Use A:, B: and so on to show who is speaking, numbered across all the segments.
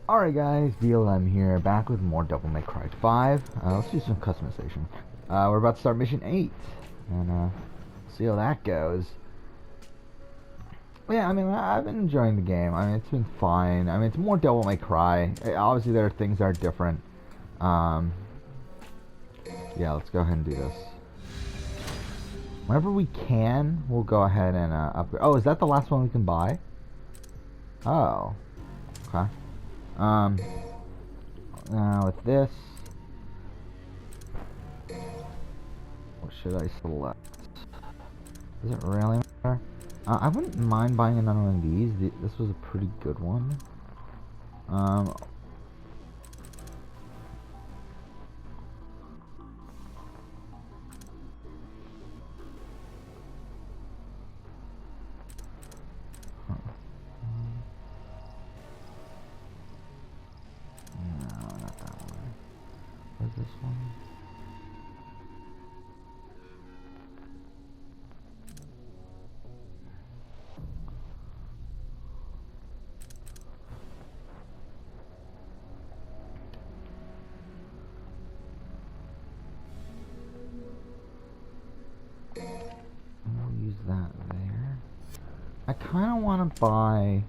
A: Alright guys, DLM here, back with more Devil May Cry 5. Let's do some customization. We're about to start mission 8, and see how that goes. Yeah, I mean, I've been enjoying the game. I mean, it's been fine. I mean, it's more Devil May Cry. Obviously, there are things that are different. Yeah, let's go ahead and do this. Whenever we can, we'll go ahead and upgrade. Oh, is that the last one we can buy? Oh, okay. Now with this, what should I select? Does it really matter? I wouldn't mind buying another one of these. This was a pretty good one. This one. We'll use that there. I kind of want to buy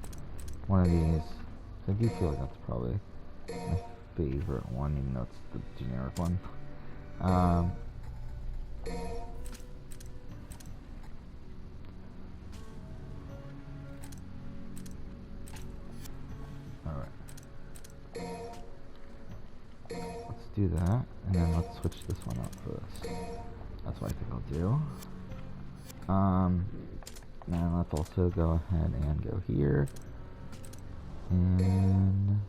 A: one of these. I do feel like that's probably my favorite one, even though it's the generic one. Alright. Let's do that, and then let's switch this one up for this. That's what I think I'll do. Now let's also go ahead and go here. And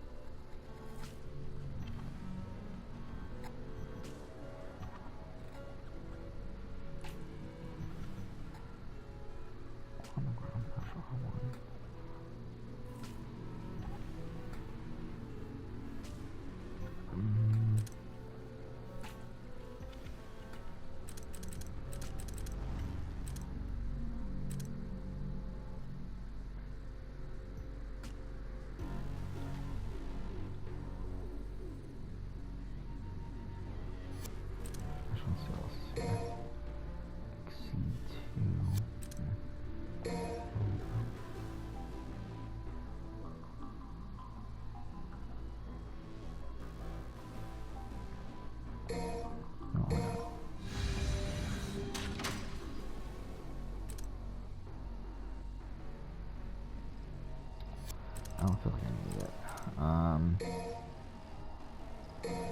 A: I don't feel like I need it.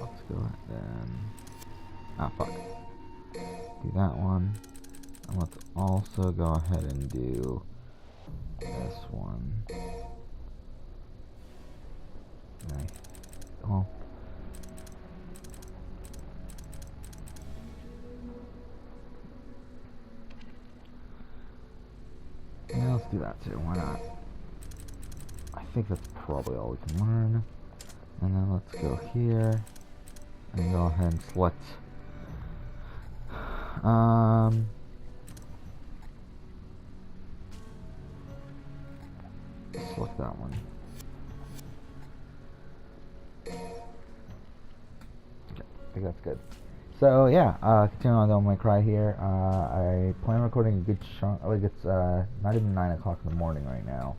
A: Let's go ahead and... Ah, fuck. Do that one. And let's also go ahead and do this one. Nice. Oh. Yeah, let's do that too. Why not? I think that's probably all we can learn. And then let's go here and go ahead and select select that one. Okay, I think that's good. So yeah, continuing on Devil May Cry here. I plan on recording a good chunk. Like it's not even 9 o'clock in the morning right now.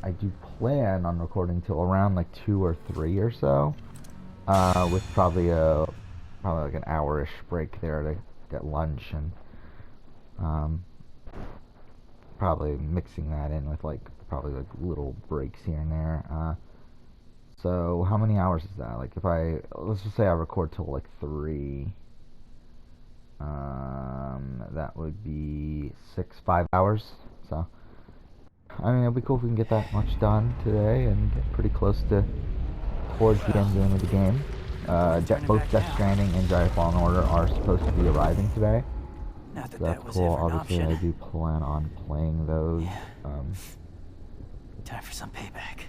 A: I do plan on recording till around like 2 or 3 or so, with probably like an hour-ish break there to get lunch, and probably mixing that in with like probably like little breaks here and there. So how many hours is that? Like if let's just say I record till like 3, that would be 5 hours. So I mean, it'd be cool if we can get that much done today and get pretty close to towards the end game of the game. Both Death Stranding and Jedi Fallen Order are supposed to be arriving today.
B: Not that
A: So that's
B: was
A: cool.
B: ever an
A: Obviously,
B: option.
A: I do plan on playing those.
B: Yeah. Time for some payback.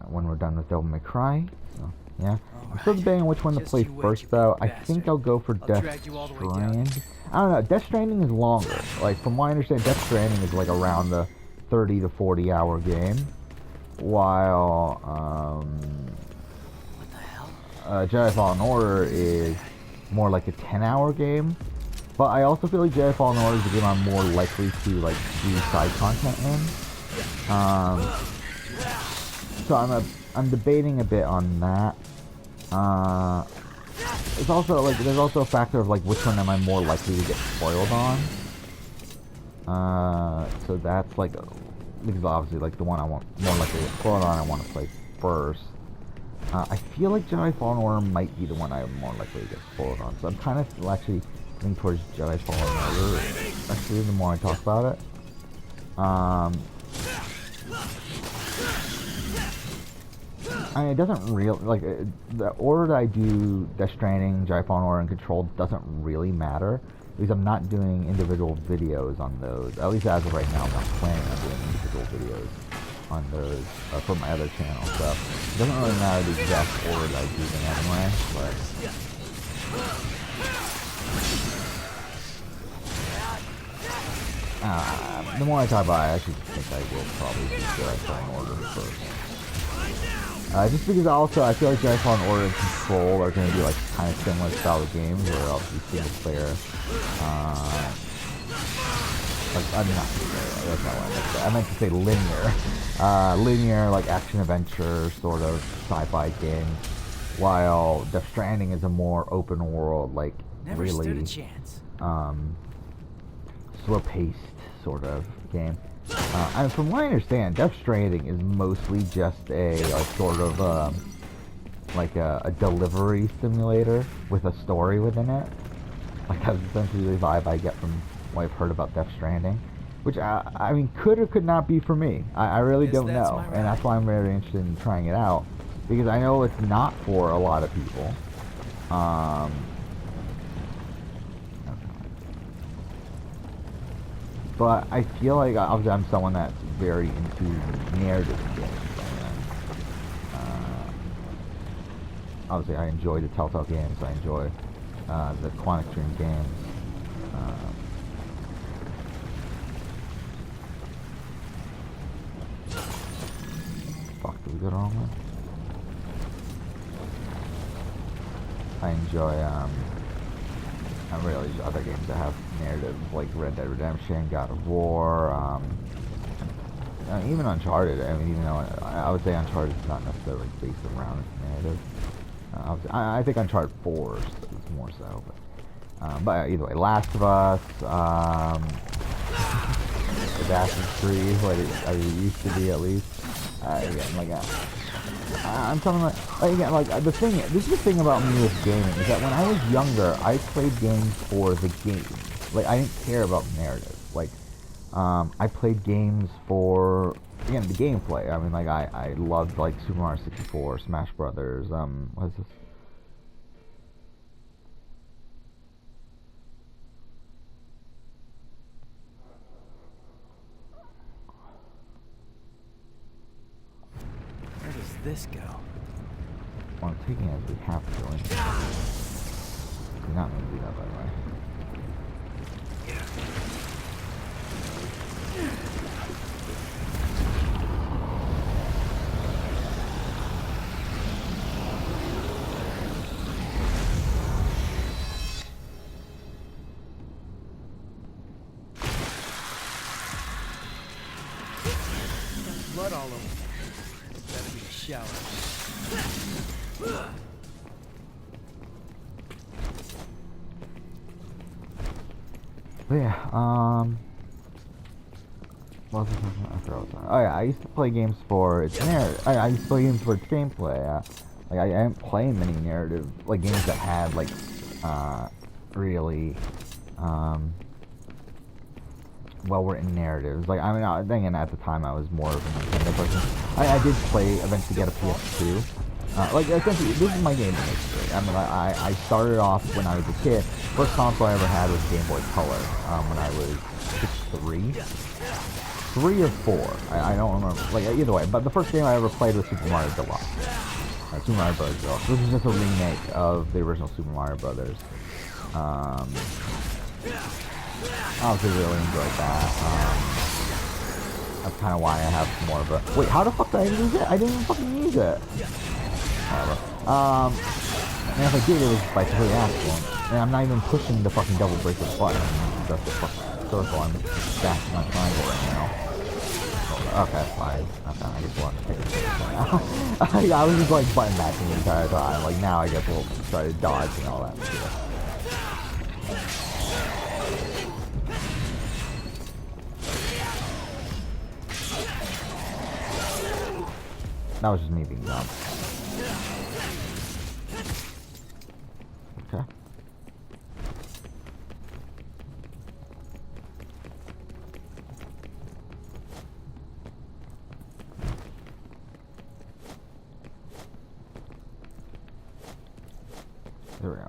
A: When we're done with Devil May Cry. So, yeah. I'm still
B: Alright.
A: debating which one to
B: Just
A: play
B: you wait,
A: first,
B: you
A: though.
B: big
A: I
B: bastard.
A: think I'll go for
B: I'll
A: Death
B: drag you all the way down.
A: Strand. I don't know. Death Stranding is longer. Like, from what I understand, Death Stranding is like around the 30 to 40 hour game. while
B: What the hell?
A: Jedi Fallen Order is more like a 10-hour game. But I also feel like Jedi Fallen Order is a game I'm more likely to like do side content in. So I'm debating a bit on that. It's also like there's also a factor of like which one am I more likely to get spoiled on. So that's like because obviously like the one I want more likely to get spoiled on I want to play first. I feel like Jedi Fallen Order might be the one I'm more likely to get spoiled on. So I'm kind of actually leaning towards Jedi Fallen Order. Actually, the more I talk about it. I mean, it doesn't really, like, the order that I do Death Stranding, Jedi Fallen Order, and Control doesn't really matter, because I'm not doing individual videos on those. At least as of right now, I'm not planning on doing individual videos on those for my other channel, so it doesn't really matter the exact order that I do them anyway, but... the more I talk about it, I actually think I will probably do Jedi Fallen Order first. Just because also I feel like Jedi Fallen Order and Control are going to be like kind of similar style of games where I'll be single player. Like I'm not single player, that's not what I meant to say. I meant to say linear. Linear like action adventure sort of sci-fi game. While Death Stranding is a more open world, like
B: Never
A: really
B: stood a chance.
A: slow paced sort of game. And from what I understand, Death Stranding is mostly just a sort of like a delivery simulator with a story within it. Like that's essentially the vibe I get from what I've heard about Death Stranding, which I mean could or could not be for me. I really don't know, and that's why I'm very interested in trying it out, because I know it's not for a lot of people. But I feel like obviously I'm someone that's very into narrative games. Obviously I enjoy the Telltale games. I enjoy the Quantic Dream games. Fuck, did we go the wrong way? I enjoy really other games that have narrative, like Red Dead Redemption, God of War, even Uncharted. I mean, even though I would say Uncharted is not necessarily based around its narrative. I think Uncharted 4 is more so, but either way, Last of Us, Assassin's Creed, what it used to be at least. Again, like I'm talking about, again, like this is the thing about me with gaming, is that when I was younger, I played games for the game. Like, I didn't care about narrative. Like, I played games for, again, the gameplay. I mean, like, I loved, like, Super Mario 64, Smash Brothers, what is this?
B: Where does this go?
A: Well, I'm taking it as we have to go in. Do not mean to do that, by the way.
B: Blood all over. Better be a shower.
A: But yeah, what was I talking about? Oh yeah, I used to play games for its narrative. I used to play games for its gameplay. Like I didn't play many narrative, like games that had like, really, well-written narratives. Like, I mean, thinking at the time I was more of a Nintendo person. I did eventually get a PS2. Like, essentially, this is my gaming history. I mean, I started off when I was a kid. First console I ever had was Game Boy Color, when I was 3 or 4. I don't remember. Like, either way. But the first game I ever played was Super Mario Deluxe. Super Mario Bros. Deluxe, which is just a remake of the original Super Mario Brothers. I obviously really enjoyed that. I That's kind of why I have more of a... Wait, how the fuck did I lose it? I didn't even fucking use it. Whatever. And if I did, it was by complete accident. And I'm not even pushing the fucking double bracelet button. That's the fucking circle. I'm stacking my triangle right now. Okay, fine. Okay, I just want to take it. Yeah, I was just like button mashing the entire time. Like now I guess we'll try to dodge and all that shit. That was just me being dumb. Okay. There we go.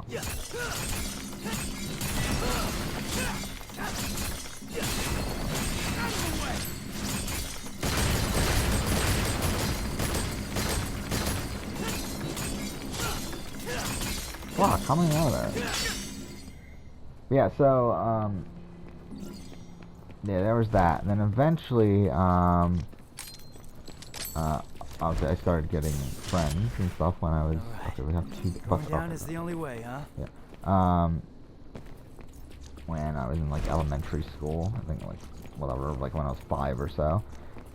A: Fuck, how many are there? Yeah, so, yeah, there was that. And then eventually, obviously I started getting friends and stuff when I was, okay, we have two
B: Going down is the only way, huh?
A: Yeah. When I was in, like, elementary school, I think, like, whatever, like, when I was 5 or so.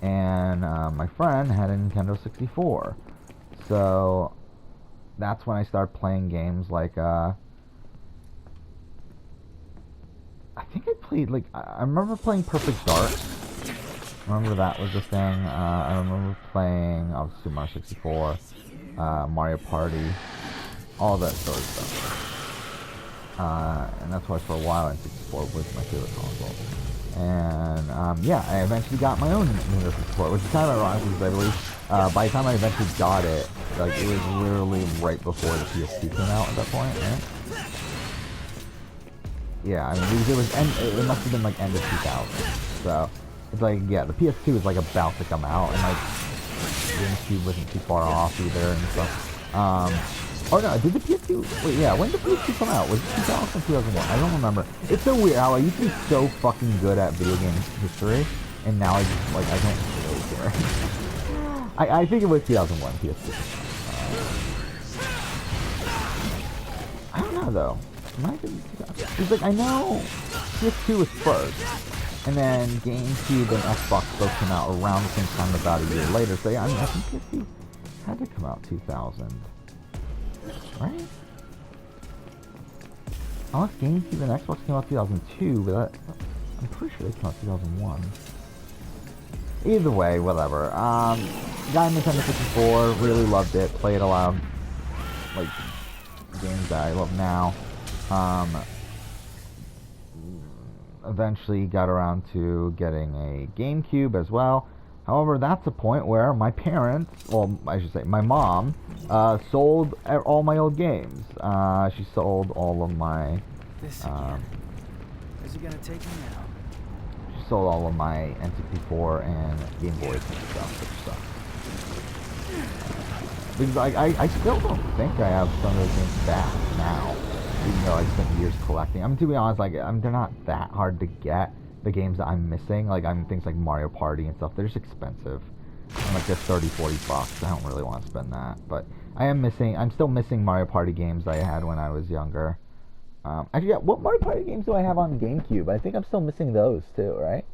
A: And, my friend had a Nintendo 64. So, that's when I started playing games like, I think I played, like, I remember playing Perfect Dark. I remember that was a thing. I remember playing, obviously, Mario 64, Mario Party, all that sort of stuff. And that's why for a while N64 was my favorite console. And, yeah, I eventually got my own Nintendo 64, which is kind of ironic because I believe, by the time I eventually got it, like, it was literally right before the PS2 came out at that point, right? Yeah, I mean, because it must have been, like, end of 2000. So, it's like, yeah, the PS2 was, like, about to come out, and, like, the GameCube wasn't too far off either and stuff. Oh, no, did the PS2, wait, yeah, when did the PS2 come out? Was it 2000 or 2001? I don't remember. It's so weird how I used to be so fucking good at video game history, and now I just, like, I don't really care. I think it was 2001 PS2. I don't know though. It's like I know PS2 was first, and then GameCube and Xbox both came out around the same time, about a year later. So yeah, I mean, I think PS2 had to come out 2000, right? Unless GameCube and Xbox came out 2002, but I'm pretty sure they came out 2001. Either way, whatever. Got a Nintendo 64, really loved it, played a lot of, like, games that I love now. Eventually got around to getting a GameCube as well. However, that's a point where my parents, well, I should say, my mom, sold all my old games. She sold all of my,
B: This again. Is he gonna take me now?
A: sold all of my N64 and Game Boy stuff. Because I still don't think I have some of those games back now, even though I spent years collecting. I mean, to be honest, like, they're not that hard to get, the games that I'm missing. Like, things like Mario Party and stuff, they're just expensive. And, like, they're 30, 40 bucks. I don't really want to spend that. But I'm still missing Mario Party games that I had when I was younger. Actually, yeah, what Mario Party games do I have on GameCube? I think I'm still missing those too, right?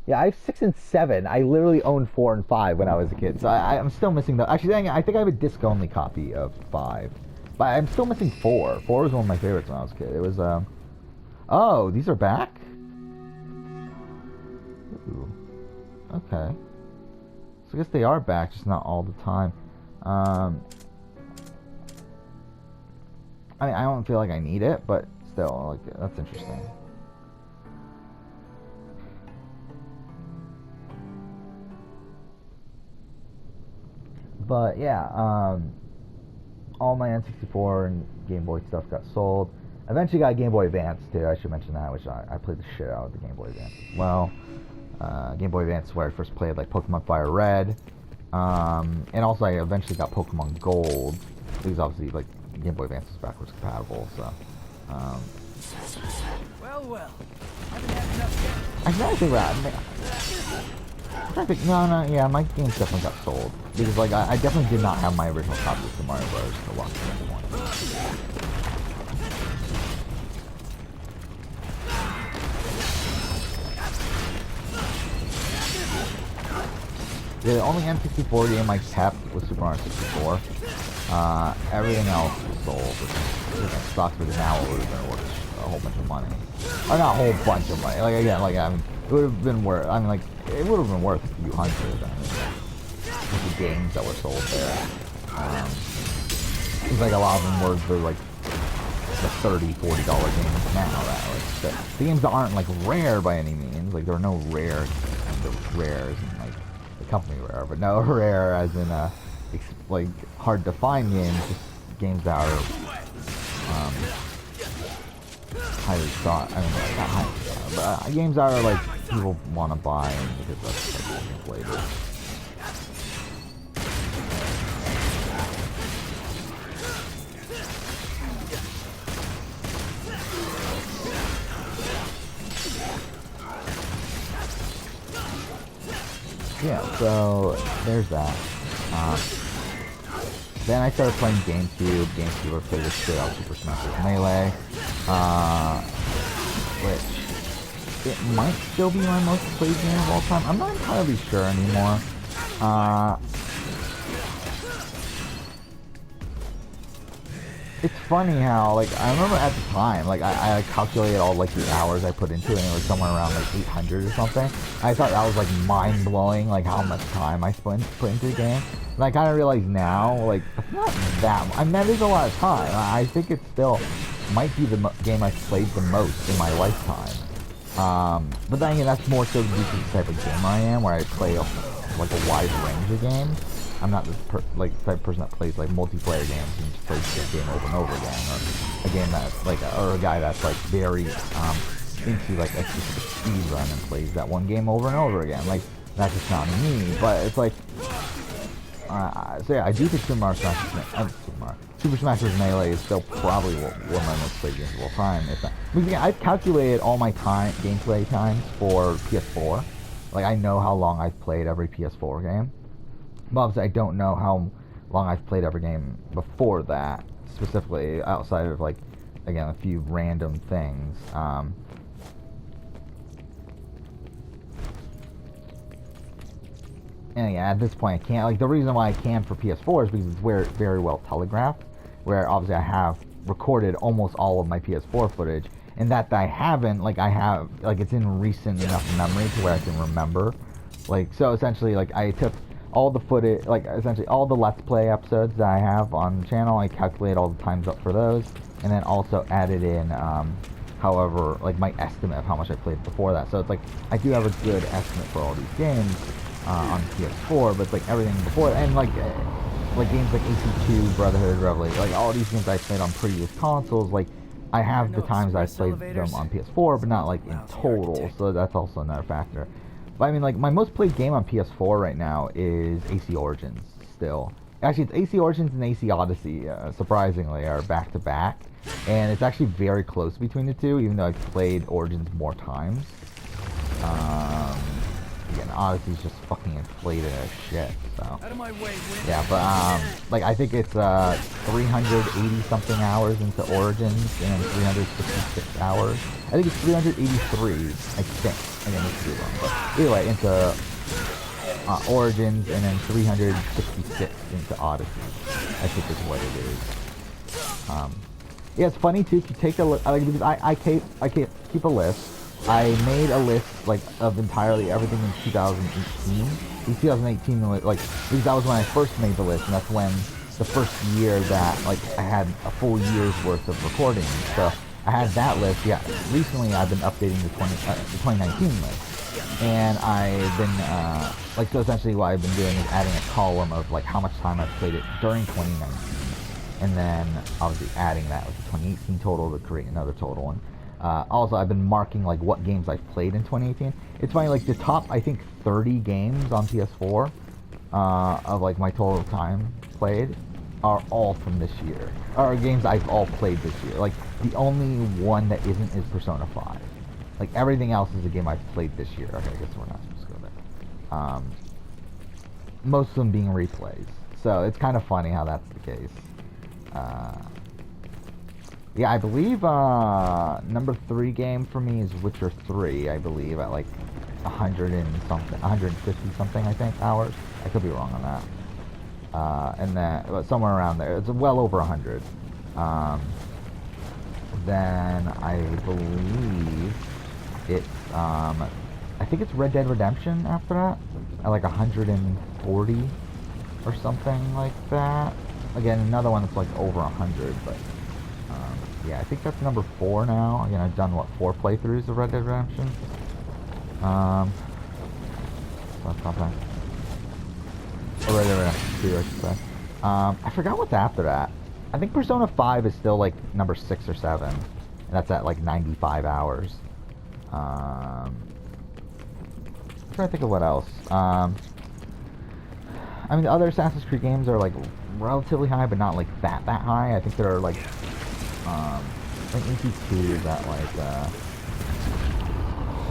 A: Yeah, I have 6 and 7. I literally owned 4 and 5 when I was a kid, so I'm still missing those. Actually, I think I have a disc-only copy of 5, but I'm still missing 4. 4 was one of my favorites when I was a kid. It was, oh, these are back? Ooh. Okay. So I guess they are back, just not all the time. I mean, I don't feel like I need it, but still, like, that's interesting. But yeah, all my N64 and Game Boy stuff got sold. Eventually got a Game Boy Advance too, I should mention that, which I played the shit out of the Game Boy Advance as well. Game Boy Advance is where I first played, like, Pokemon Fire Red. And also I eventually got Pokemon Gold, because obviously, like, Game Boy Advance is backwards compatible, so.
B: Well, I haven't had enough yet.
A: I'm trying to think about it. I'm trying to think, no, yeah, my games definitely got sold. Because, like, I definitely did not have my original copy of Super Mario Bros. To watch this one. Yeah, the only N64 game I kept was Super Mario 64. Everything else was sold, which sucks, because now it would have been worth a whole bunch of money. Or not a whole bunch of money. Like, again, like, I mean, it would have been worth, I mean, like, it would have been worth a few hundred, I mean, with the games that were sold there. Seems like a lot of them were the, like, the $30, $40 games now, that, like, the games that aren't, like, rare by any means. Like, there are no rare kind of rares, and, like, the company rare, but no rare as in, like, hard to find games, just games that are, highly sought, I mean, not highly sought, but games that are, like, people want to buy because that's, like, inflated. Yeah, so there's that. Then I started playing GameCube. GameCube played this shit out Super Smash Bros. Melee, which it might still be my most played game of all time. I'm not entirely sure anymore. It's funny how, like, I remember at the time, like, I calculated all, like, the hours I put into it, and it was somewhere around, like, 800 or something. I thought that was, like, mind-blowing, like, how much time I put into the game. And I kind of realize now, like, it's not that much. I mean, that is a lot of time. I think it still might be the game I've played the most in my lifetime. But then again, that's more so due to the type of gamer I am, where I play, like, a wide range of games. I'm not this type of person that plays like multiplayer games and just plays the game over and over again, or a game that's like, or a guy that's like very into like a specific speed run and plays that one game over and over again. Like, that's just not me. But it's like, so yeah, I do think Super Smash Bros. Melee is still probably one of my most played games of all time. If not, because again, I've calculated all my gameplay times for PS4. Like, I know how long I've played every PS4 game. But obviously, I don't know how long I've played every game before that, specifically outside of, like, again, a few random things. And yeah, at this point, I can't. Like, the reason why I can for PS4 is because it's very well telegraphed. Where obviously I have recorded almost all of my PS4 footage, and that I haven't, like, I have, like, it's in recent enough memory to where I can remember. Like, so essentially, like, I took all the footage, like, essentially all the Let's Play episodes that I have on the channel, I calculate all the times up for those, and then also added in, however, like, my estimate of how much I played before that. So it's like, I do have a good estimate for all these games, on PS4, but it's like everything before, and like games like AC2, Brotherhood, Revelation, like all these games I played on previous consoles, like, I have the times I've played them on PS4, but not, like, in total, so that's also another factor. But I mean, like, my most played game on PS4 right now is AC Origins, still. Actually, it's AC Origins and AC Odyssey, surprisingly, are back-to-back. And it's actually very close between the two, even though I've played Origins more times. Again, Odyssey's just fucking inflated as shit, so.
B: Out of my way,
A: yeah, but, like, I think it's, 380-something hours into Origins, and 366 hours. I think it's 383, I think. Again, this could be wrong, but either way, into, Origins, and then 366 into Odyssey, I think is what it is. Yeah, it's funny, too, if you take a look, like, because I keep a list. I made a list, like, of entirely everything in 2018. In 2018, like, because that was when I first made the list, and that's when the first year that, like, I had a full year's worth of recordings. So I had that list. Yeah, recently I've been updating the 2019 list, and I've been, like, so essentially what I've been doing is adding a column of, like, how much time I've played it during 2019, and then obviously adding that with the 2018 total to create another total. And also, I've been marking, like, what games I've played in 2018. It's funny, like, the top, I think, 30 games on PS4 of, like, my total time played are all from this year. Are games I've all played this year. Like, the only one that isn't is Persona 5. Like, everything else is a game I've played this year. Okay, I guess we're not supposed to go there. Most of them being replays. So, it's kind of funny how that's the case. Yeah, I believe number 3 game for me is Witcher 3, I believe, at like 100 and something, 150 something, I think, hours. I could be wrong on that. And then, but somewhere around there. It's well over 100. Then I believe it's, I think it's Red Dead Redemption after that, at like 140 or something like that. Again, another one that's like over 100, but yeah, I think that's number 4 now. Again, I've done what, 4 playthroughs of Red Dead Redemption. So that's not bad. Or Red Dead Redemption 2, I should say. I forgot what's after that. I think Persona 5 is still like number 6 or 7, and that's at like 95 hours. I'm trying to think of what else. I mean, the other Assassin's Creed games are like relatively high, but not like that high. I think they're like, I think ET2 is at like,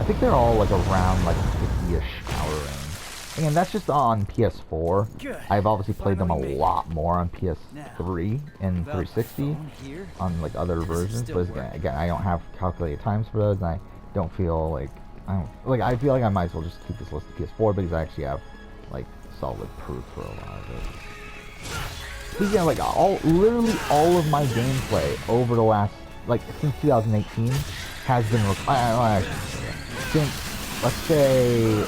A: I think they're all like around like 50-ish hour range. And that's just on PS4.
B: Good.
A: I've obviously played them a
B: Finally made it.
A: lot more on PS3 and 360 on like other versions. But again, I don't have calculated times for those, and I don't feel like I feel like I might as well just keep this list of PS4 because I actually have like solid proof for a lot of it. So yeah, like literally all of my gameplay over the last, like, since 2018 has been since, let's say,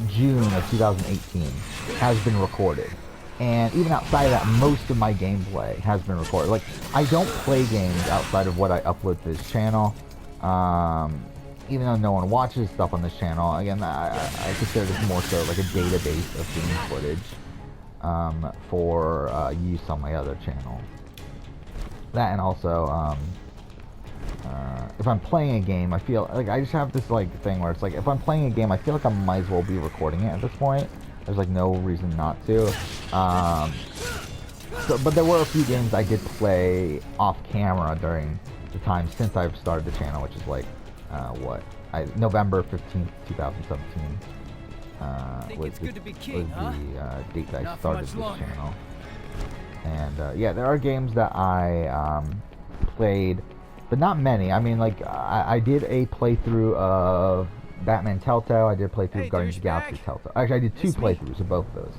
A: June of 2018 has been recorded. And even outside of that, most of my gameplay has been recorded. Like, I don't play games outside of what I upload to this channel. Even though no one watches stuff on this channel, again, I consider this more so like a database of game footage for use on my other channel. That, and also, if I'm playing a game, I feel like I just have this like thing where it's like, if I'm playing a game, I feel like I might as well be recording it at this point. There's like no reason not to. But there were a few games I did play off camera during the time since I've started the channel, which is like November 15th, 2017. Was the date that I started this channel. And yeah, there are games that I played, but not many. I mean, like, I did a playthrough of Batman Telltale. I did a playthrough of Guardians of the Galaxy Telltale. Actually, I did 2 playthroughs of both of those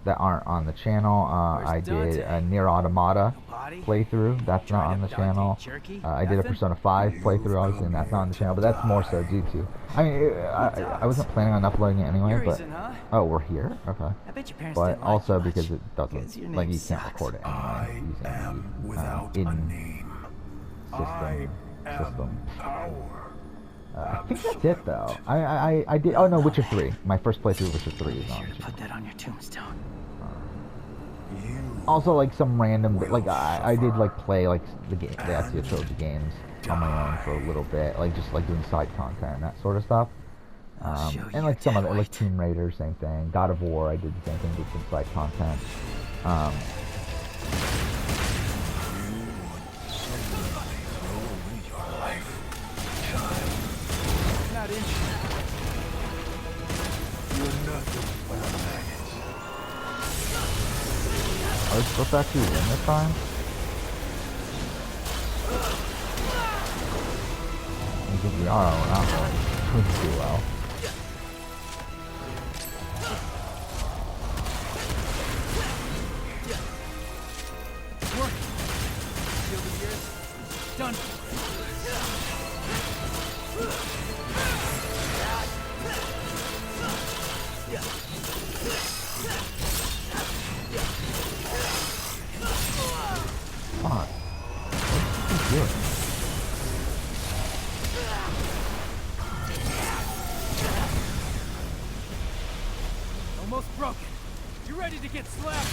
A: that aren't on the channel. I did a Nier Automata playthrough. That's not on the channel. I did a Persona 5 playthrough, obviously, and that's not on the channel, but that's more so due to... I mean, I wasn't planning on uploading it anyway, but... Oh, we're here? Okay. But also because it doesn't... Like, you can't record it anyway using system. I think that's it, though. I did... Oh, no, Witcher 3. My first playthrough of Witcher 3 is on.
C: Put that on your tombstone.
A: Also, like, some random... Like, I did, like, play, like, the Ezio Trilogy games on my own for a little bit. Like, just, like, doing side content and that sort of stuff. And, like, some other... Like, Tomb Raider, same thing. God of War, I did the same thing, did some side content. Are we supposed to actually win this time? I think we are. We're not doing too well.
B: Done.
A: Come on. What's he doing?
B: Almost broken. You ready to get slapped?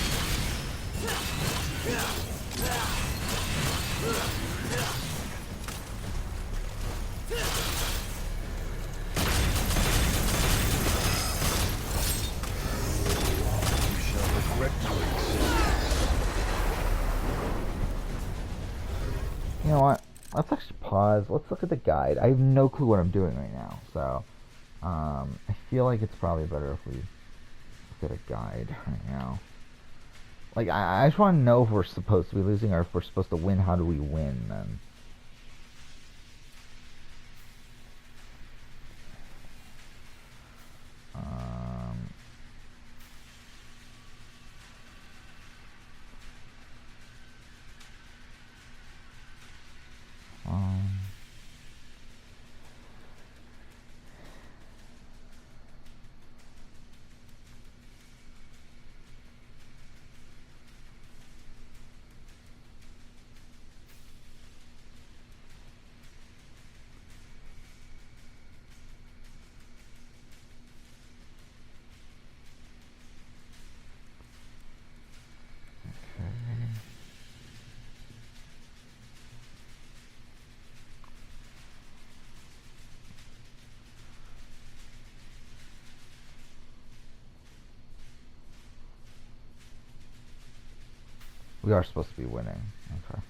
A: You know what? Let's actually pause. pause. Let's look at the guide. I have no clue what I'm doing right now, so I feel like it's probably better if we look at a guide right now. Like, I just want to know if we're supposed to be losing or if we're supposed to win. How do we win, then? We are supposed to be winning. Okay.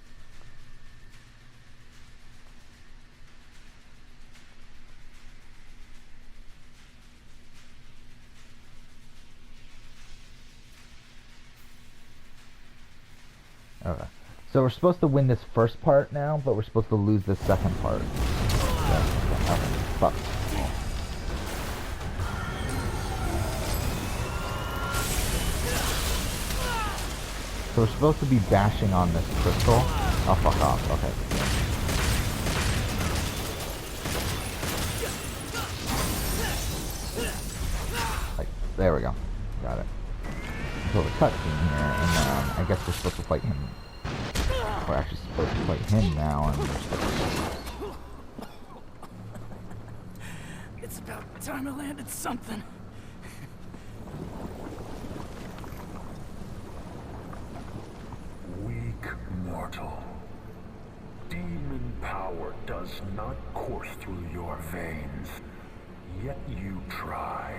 A: Okay. So we're supposed to win this first part now, but we're supposed to lose this second part. Okay. Fuck. So we're supposed to be bashing on this crystal. Oh, fuck off. Okay. Like, there we go. Got it. Until the cutscene here, and I guess we're supposed to fight him. We're actually supposed to fight him now, and we're supposed to...
C: It's about time I landed something.
D: Mortal. Demon power does not course through your veins, yet you try.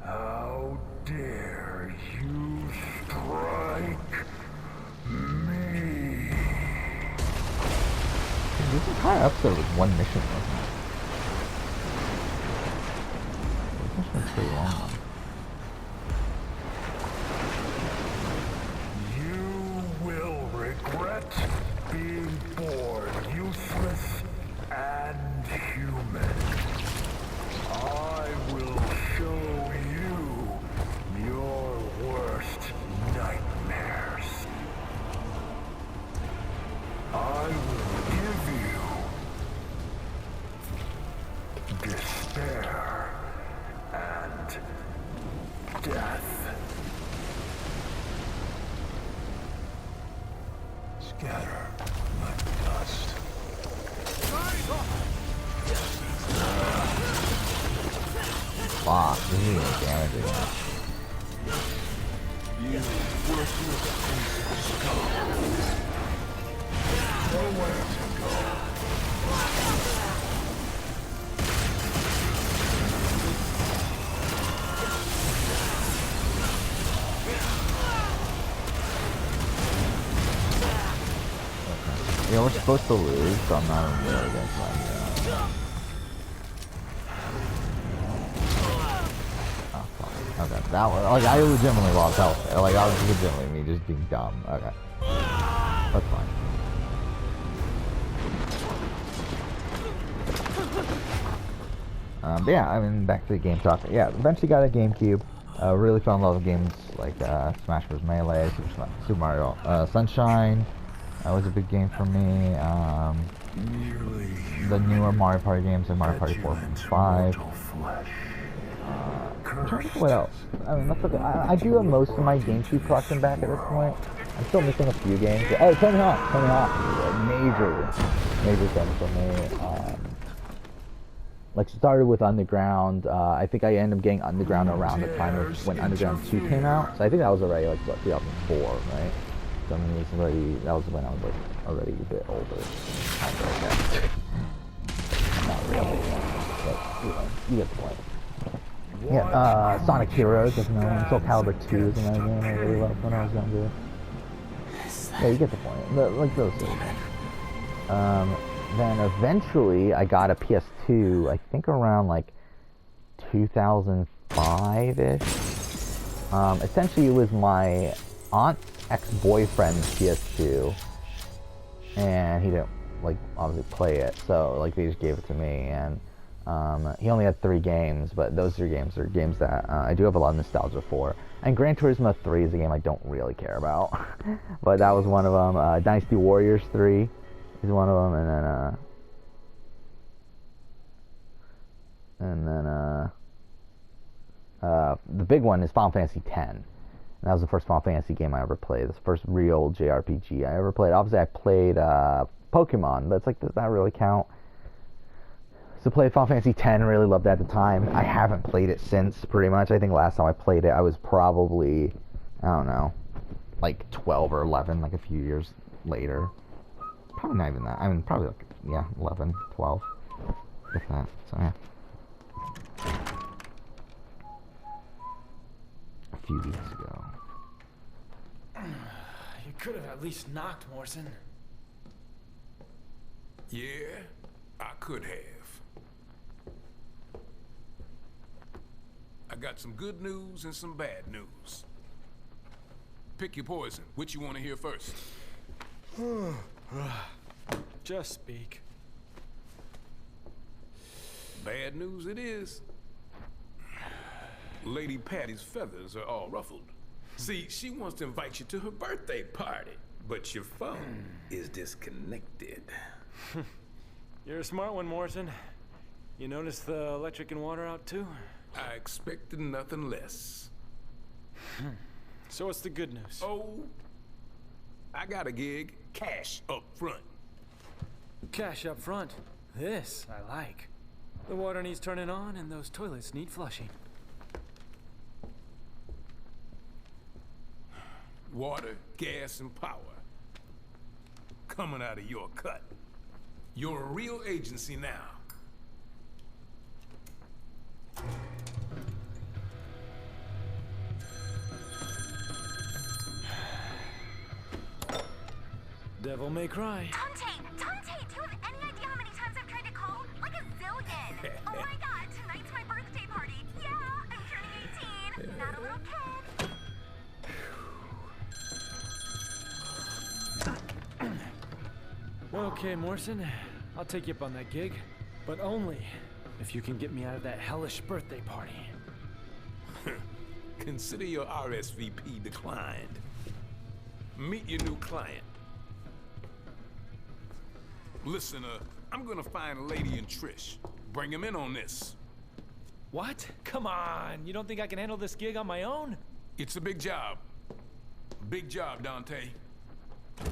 D: How dare you strike me?
A: This entire episode was one mission, wasn't it? This mission's pretty long.
D: Being born useless and human. I will show you your worst nightmares. I will give you despair and death. Scatter like dust.
A: Fuck, this is really damaging.
D: You worthless piece of scum. Nowhere to go.
A: Yeah, we're supposed to lose, so I'm not even really against that. Oh, fuck. Okay, that was, like, I legitimately lost health. Like, I was legitimately me just being dumb. Okay. That's fine. But yeah, I mean, back to the game talk. Yeah, eventually got a GameCube. Really fell in love with games like Smash Bros. Melee, Super Mario Sunshine. That was a big game for me. The newer Mario Party games like Mario Party 4 and 5. I'm trying to think what else. I mean, that's okay. I do have most of my GameCube collection back at this point. I'm still missing a few games. Oh, Tony Hawk! Tony Hawk! Major thing for me. Like, started with Underground. I think I ended up getting Underground around the time of when Underground 2 came out. So I think that was already, like, what, 2004, right? So, I mean, that was when I was, like, already a bit older. Kind of like that. Not really, but, you know, you get the point. Yeah, Sonic Heroes is another one. Soul Calibur 2 is another game I really loved when I was younger. Yeah, you get the point. Like, those sort of games. then eventually I got a PS2, I think around like 2005-ish. Essentially it was my aunt's ex-boyfriend's PS2, and he didn't like obviously play it, so like they just gave it to me, and he only had 3 games, but those 3 games are games that I do have a lot of nostalgia for. And Gran Turismo 3 is a game I don't really care about, but that was one of them. Dynasty Warriors 3 is one of them, and then the big one is Final Fantasy X. And that was the first Final Fantasy game I ever played. It's the first real JRPG I ever played. Obviously, I played Pokemon, but it's like, does that really count? So played Final Fantasy X, really loved it at the time. I haven't played it since, pretty much. I think last time I played it, I was probably, I don't know, like 12 or 11, like a few years later. Probably not even that. I mean, probably like, yeah, 11, 12, if that. So, yeah. A few weeks ago.
C: You could have at least knocked, Morrison.
D: Yeah, I could have. I got some good news and some bad news. Pick your poison. Which you want to hear first?
C: Just speak.
D: Bad news it is. Lady Patty's feathers are all ruffled. See, she wants to invite you to her birthday party, but your phone is disconnected.
C: You're a smart one, Morrison. You notice the electric and water out too?
D: I expected nothing less.
C: So what's the good news?
D: Oh, I got a gig. Cash up front.
C: Cash up front. This I like. The water needs turning on and those toilets need flushing.
D: Water, gas, and power. Coming out of your cut. You're a real agency now.
C: Devil may cry.
E: Dante, do you have any idea how many times I've tried to call? Like a zillion. Oh my god, tonight's my birthday party. Yeah, I'm turning 18. Not a little kid.
C: Okay, Morrison, I'll take you up on that gig, but only if you can get me out of that hellish birthday party.
D: Consider your RSVP declined. Meet your new client. Listen, I'm gonna find Lady and Trish. Bring him in on this.
C: What? Come on, you don't think I can handle this gig on my own?
D: It's a big job. Big job, Dante.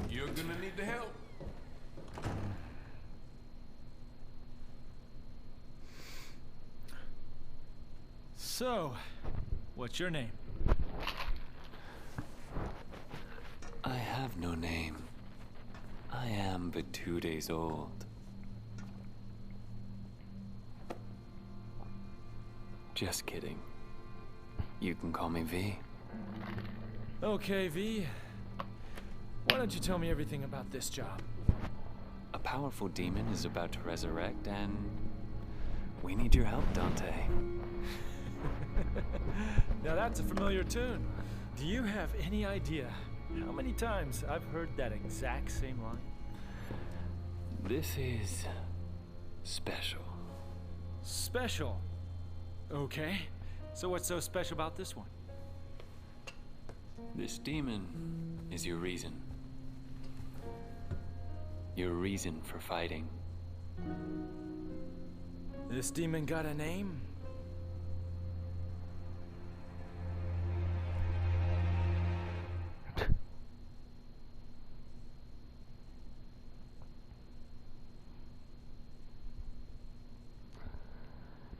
D: You're gonna need the help.
C: So, what's your name?
F: I have no name. I am but 2 days old. Just kidding. You can call me V.
C: Okay, V. Why don't you tell me everything about this job?
F: A powerful demon is about to resurrect, and we need your help, Dante.
C: Now that's a familiar tune. Do you have any idea how many times I've heard that exact same line?
F: This is special.
C: Special. Okay. So what's so special about this one?
F: This demon is your reason. Your reason for fighting.
C: This demon got a name?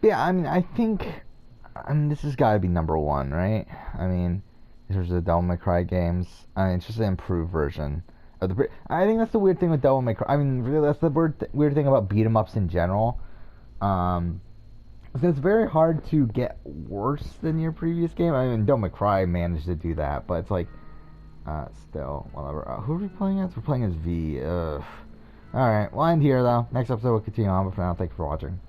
A: Yeah, I mean, I think, this has got to be number 1, right? I mean, in terms of the Devil May Cry games, I mean, it's just an improved version of the. I think that's the weird thing with Devil May Cry. I mean, really, that's the weird thing about beat 'em ups in general. It's very hard to get worse than your previous game. I mean, Devil May Cry managed to do that, but it's like, still, whatever. Who are we playing as? We're playing as V. Alright, we'll end here though. Next episode we'll continue on, but for now, thank you for watching.